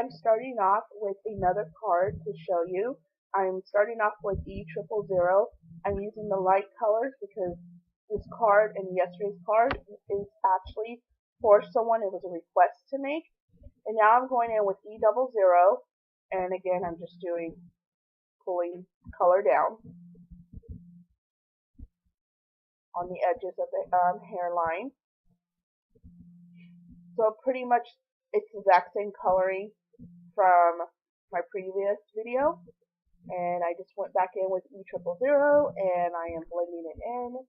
am starting off with another card to show you. I'm starting off with E000. I'm using the light colors because this card and yesterday's card is actually for someone. It was a request to make. And now I'm going in with E00. And again, I'm just pulling color down on the edges of the hairline. So pretty much it's the exact same coloring from my previous video. And I just went back in with E000 and I am blending it in.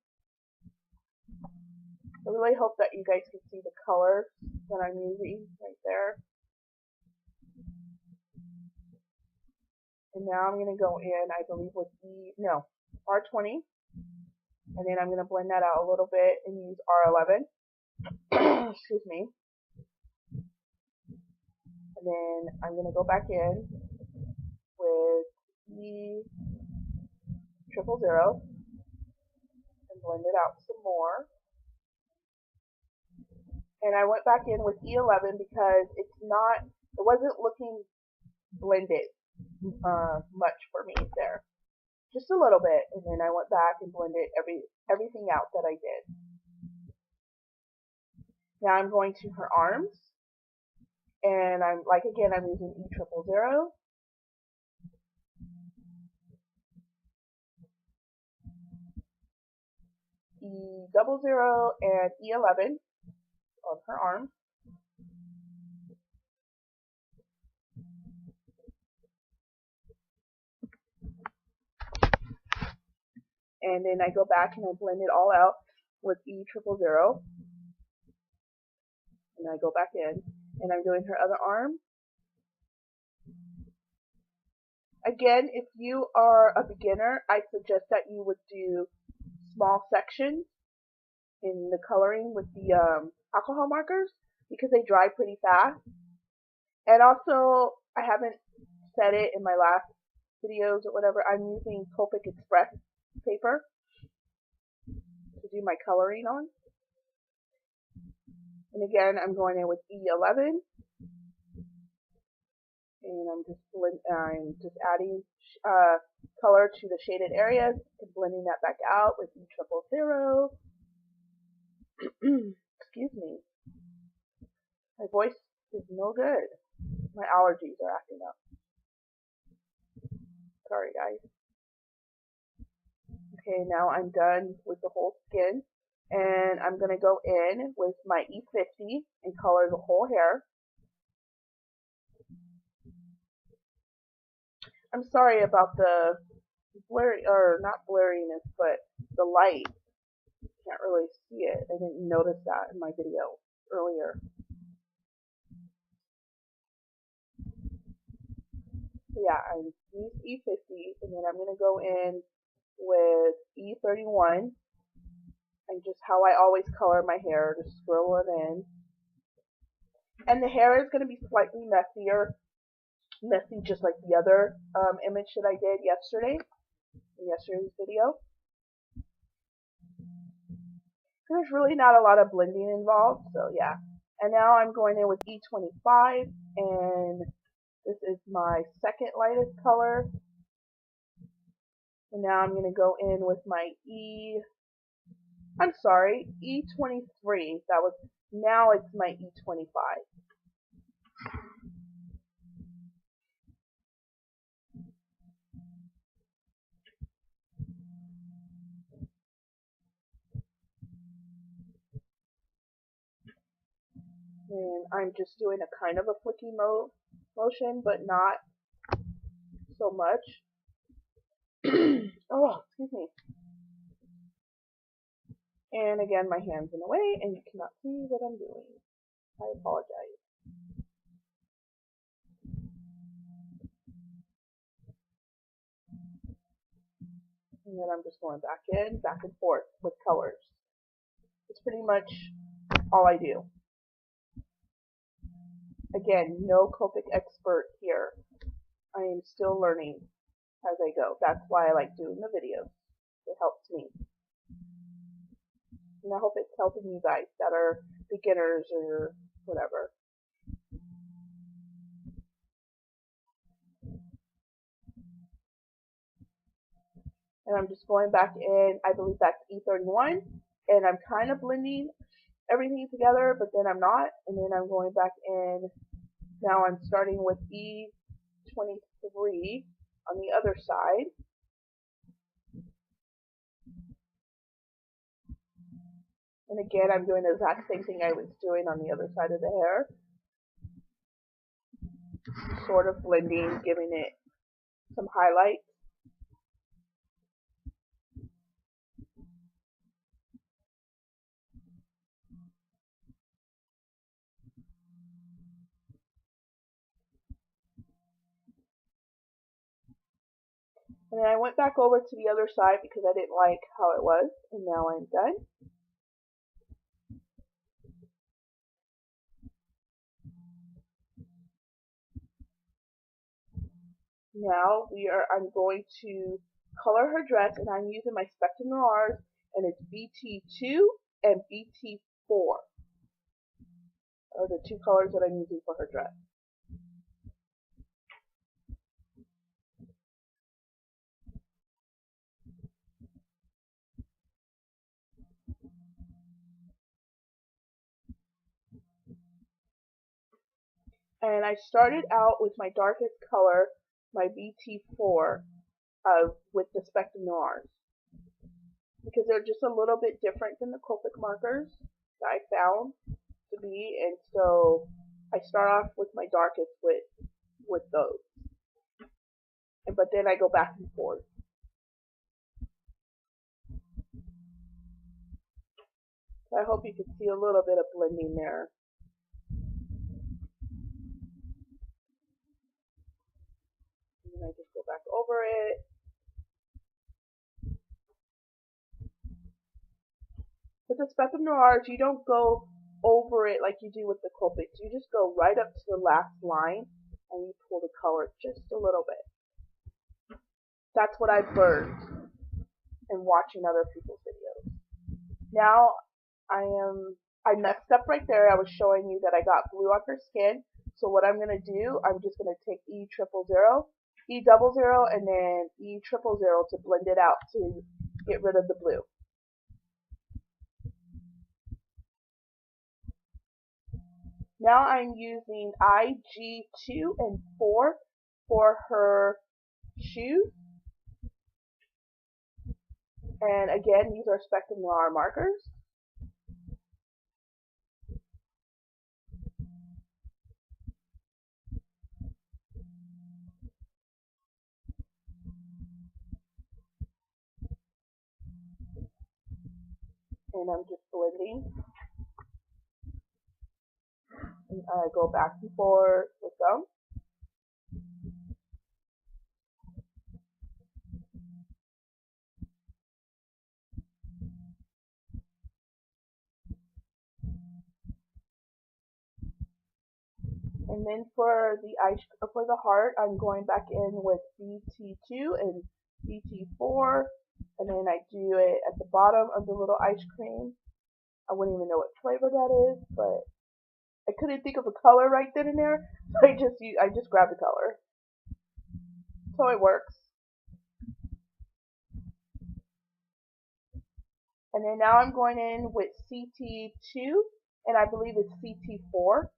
I really hope that you guys can see the colors that I'm using right there. And now I'm going to go in, I believe with R20. And then I'm going to blend that out a little bit and use R11. Excuse me. And then I'm going to go back in with E000 and blend it out some more. And I went back in with E11 because it wasn't looking blended much for me there. Just a little bit, and then I went back and blended everything out that I did. Now I'm going to her arms, and I'm using E000. E00 and E11 on her arms. And then I go back and I blend it all out with E000. And I go back in and I'm doing her other arm. Again, if you are a beginner, I suggest that you would do small sections in the coloring with the alcohol markers because they dry pretty fast. And also, I haven't said it in my last videos or whatever, I'm using Copic Express paper to do my coloring on. And again, I'm going in with E11, and I'm just adding color to the shaded areas and blending that back out with E000. Excuse me, my voice is no good. My allergies are acting up. Sorry, guys. Okay, now I'm done with the whole skin, and I'm going to go in with my E50 and color the whole hair. I'm sorry about the not blurriness, but the light. Can't really see it. I didn't notice that in my video earlier. So yeah, I use E50, and then I'm going to go in with E31, and just how I always color my hair, just swirl it in. And the hair is going to be slightly messy just like the other image that I did yesterday, in yesterday's video. There's really not a lot of blending involved, so yeah. And now I'm going in with E25, and this is my second lightest color. And now I'm going to go in with my E23. Now it's my E25. And I'm just doing a kind of a flicking motion, but not so much. Oh, excuse me. And again, my hand's in the way, and you cannot see what I'm doing. I apologize. And then I'm just going back and forth with colors. It's pretty much all I do. Again, no Copic expert here. I am still learning as I go. That's why I like doing the videos. It helps me. And I hope it's helping you guys that are beginners or whatever. And I'm just going back in, I believe that's E31, and I'm kind of blending everything together, but then I'm not, and then I'm going back in. Now I'm starting with E23 on the other side. And again, I'm doing the exact same thing I was doing on the other side of the hair. Sort of blending, giving it some highlight. And then I went back over to the other side because I didn't like how it was. And now I'm done. Now I'm going to color her dress, and I'm using my Spectrum Noirs, and it's BT2 and BT4 are the two colors that I'm using for her dress. And I started out with my darkest color, my BT4, with the Spectrum Noirs, because they're just a little bit different than the Copic markers that I found to be, and so I start off with my darkest with those, but then I go back and forth. So I hope you can see a little bit of blending there. And then I just go back over it. With the Spectrum Noirs, you don't go over it like you do with the Copics. You just go right up to the last line and you pull the color just a little bit. That's what I've learned in watching other people's videos. Now I messed up right there. I was showing you that I got blue on her skin. So what I'm gonna do, I'm just gonna take E000, E00, and then E000 to blend it out to get rid of the blue. Now I'm using IG2 and 4 for her shoes. And again, these are Spectrum Noir markers. And I'm just blending. And I go back and forth with them. And then for the heart, I'm going back in with BT2 and BT4, and then I do it at the bottom of the little ice cream. I wouldn't even know what flavor that is, but I couldn't think of a color right then and there, so I just grabbed the color. So it works. And then now I'm going in with CT2, and I believe it's CT4.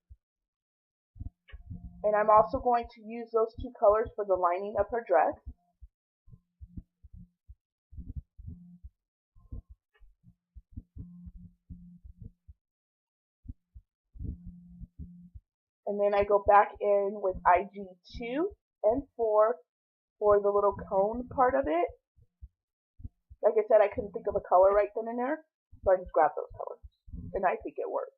And I'm also going to use those two colors for the lining of her dress. And then I go back in with IG2 and 4 for the little cone part of it. Like I said, I couldn't think of a color right then and there, so I just grabbed those colors. And I think it worked.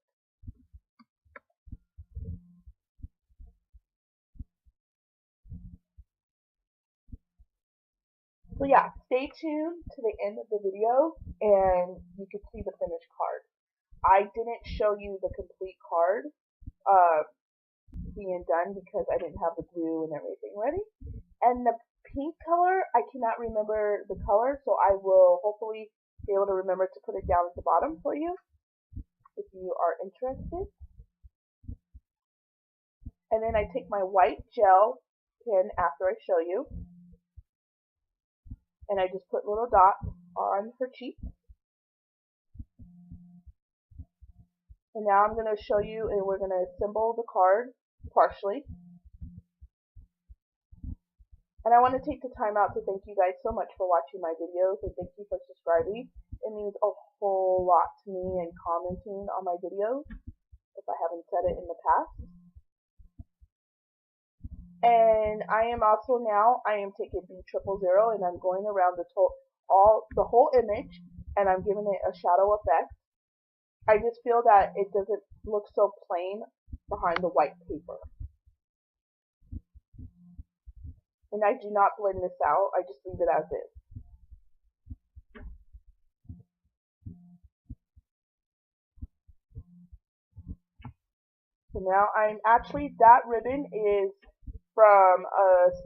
So yeah, stay tuned to the end of the video and you can see the finished card. I didn't show you the complete card being done because I didn't have the glue and everything ready. And the pink color, I cannot remember the color, so I will hopefully be able to remember to put it down at the bottom for you if you are interested. And then I take my white gel pen after I show you. and I just put little dots on her cheek. And now I'm going to show you, and we're going to assemble the card partially. And I want to take the time out to thank you guys so much for watching my videos, and thank you for subscribing. It means a whole lot to me, and commenting on my videos if I haven't said it in the past. And I am also now, I am taking B000 and I'm going around the whole image, and I'm giving it a shadow effect. I just feel that it doesn't look so plain behind the white paper. And I do not blend this out, I just leave it as is. So now that ribbon is from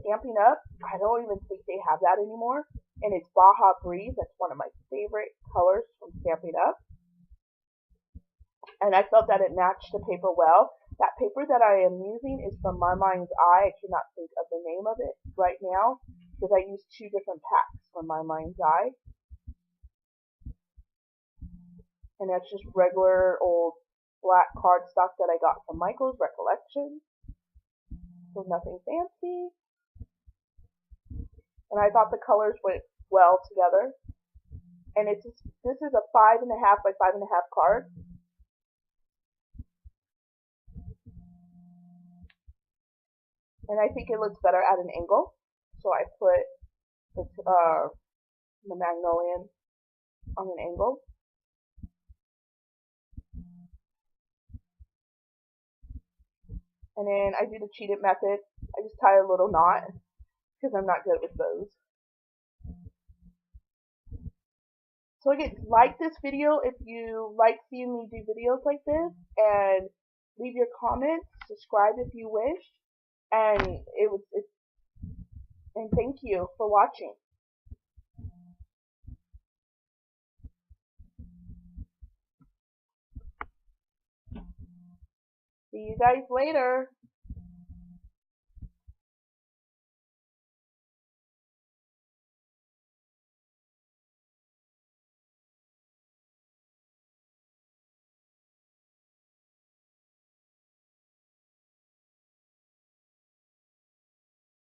Stampin' Up. I don't even think they have that anymore. And it's Baja Breeze. That's one of my favorite colors from Stampin' Up. And I felt that it matched the paper well. That paper that I am using is from My Mind's Eye. I cannot think of the name of it right now because I used 2 different packs from My Mind's Eye. And that's just regular old black cardstock that I got from Michael's Recollection. So nothing fancy. And I thought the colors went well together. And this is a 5.5 by 5.5 card. And I think it looks better at an angle. So I put the Magnolian on an angle. And then I do the cheated method. I just tie a little knot because I'm not good with those. So again, like this video if you like seeing me do videos like this, and leave your comments, subscribe if you wish, and and thank you for watching. See you guys later.